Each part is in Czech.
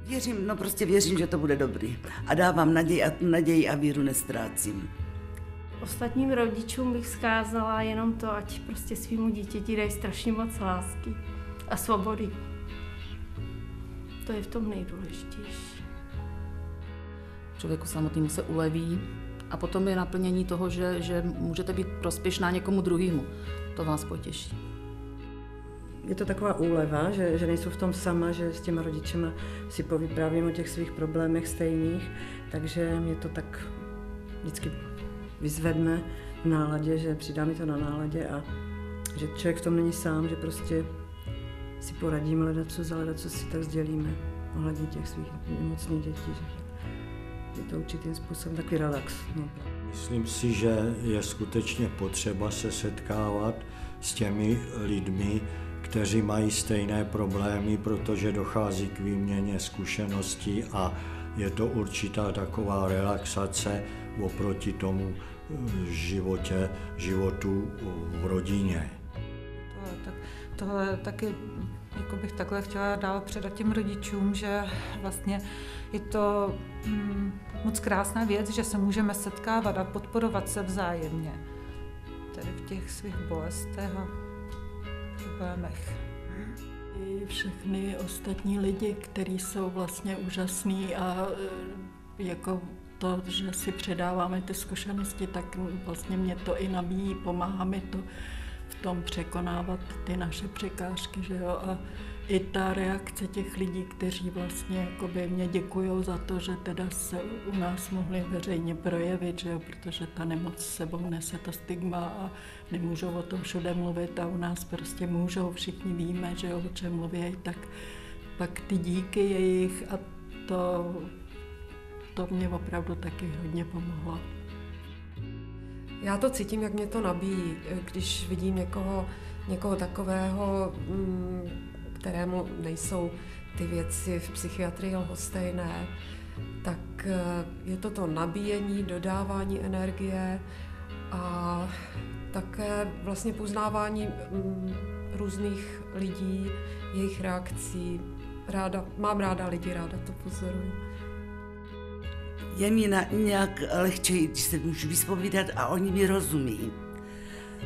Věřím, že to bude dobrý. A dávám naději a víru nestrácím. Ostatním rodičům bych vzkázala jenom to, ať prostě svýmu dítěti dají strašně moc lásky a svobody. To je v tom nejdůležitější. Člověku samotnému se uleví a potom je naplnění toho, že můžete být prospěšná někomu druhému. To vás potěší. Je to taková úleva, že nejsou v tom sama, že s těma rodičema si povyprávím o těch svých problémech stejných, takže mě to tak vždycky vyzvedne v náladě, že přidá mi to na náladě a že člověk v tom není sám, že prostě si poradíme ledacos si tak sdělíme ohledně těch svých nemocných dětí. Že je to určitým způsobem takový relax. No. Myslím si, že je skutečně potřeba se setkávat s těmi lidmi, kteří mají stejné problémy, protože dochází k výměně zkušeností a je to určitá taková relaxace oproti tomu životu v rodině. Tohle taky jako bych takhle chtěla dál předat těm rodičům, že vlastně je to moc krásná věc, že se můžeme setkávat a podporovat se vzájemně tady v těch svých bolestech a problémech. I všechny ostatní lidi, kteří jsou vlastně úžasní a jako to, že si předáváme ty zkušenosti, tak vlastně mě to i nabíjí, pomáhá mi to v tom překonávat ty naše překážky, že jo, a i ta reakce těch lidí, kteří vlastně jakoby mě děkujou za to, že teda se u nás mohli veřejně projevit, že jo, protože ta nemoc s sebou nese to stigma a nemůžou o tom všude mluvit a u nás prostě můžou, všichni víme, že jo, o čem mluví, tak pak ty díky jejich a to mě opravdu taky hodně pomohlo. Já to cítím, jak mě to nabíjí, když vidím někoho takového, kterému nejsou ty věci v psychiatrii lhostejné, tak je to nabíjení, dodávání energie a také vlastně poznávání různých lidí, jejich reakcí. Mám ráda lidi, ráda to pozoruju. Je mi nějak lehčej, když se můžu vyspovídat a oni mi rozumí.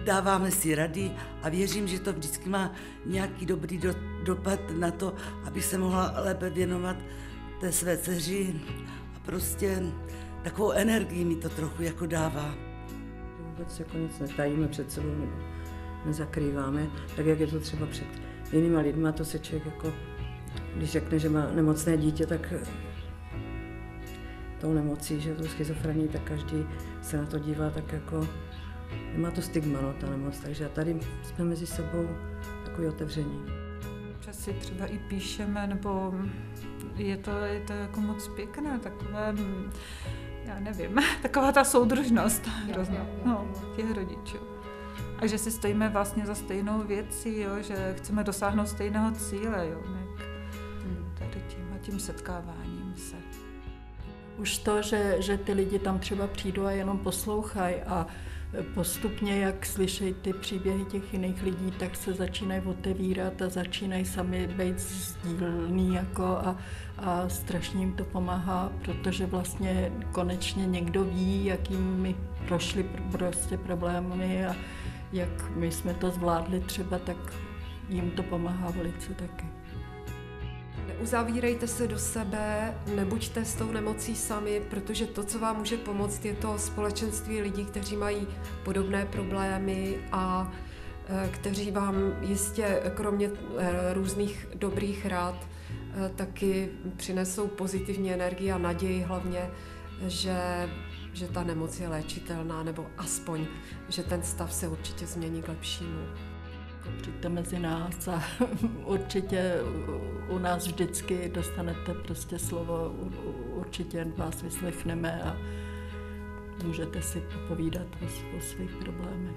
Dáváme si rady a věřím, že to vždycky má nějaký dobrý dopad na to, abych se mohla lépe věnovat té své dceři a prostě takovou energii mi to trochu jako dává. Vůbec jako nic netajíme před sebou nebo nezakrýváme, tak jak je to třeba před jinýma lidma, to se člověk jako, když řekne, že má nemocné dítě, tak tou nemocí, že je to schizofrení, tak každý se na to dívá tak jako, nemá to stigma, no, ta nemoc, takže tady jsme mezi sebou takový otevření. Občas si třeba i píšeme, nebo je to jako moc pěkné, takové, já nevím, taková ta soudržnost hrozně, těch rodičů. A že si stojíme vlastně za stejnou věcí, jo, že chceme dosáhnout stejného cíle, jo, tady tím setkáváním se. Už to, že ty lidi tam třeba přijdou a jenom poslouchají a postupně, jak slyšejí ty příběhy těch jiných lidí, tak se začínají otevírat a začínají sami být sdílný jako a strašně jim to pomáhá, protože vlastně konečně někdo ví, jakými prošli prostě problémy a jak my jsme to zvládli třeba, tak jim to pomáhá velice taky. Neuzavírejte se do sebe, nebuďte s tou nemocí sami, protože to, co vám může pomoct, je to společenství lidí, kteří mají podobné problémy a kteří vám jistě, kromě různých dobrých rád, taky přinesou pozitivní energii a naději hlavně, že ta nemoc je léčitelná, nebo aspoň, že ten stav se určitě změní k lepšímu. Přijďte mezi nás a určitě u nás vždycky dostanete prostě slovo, určitě vás vyslechneme a můžete si popovídat o svých problémech.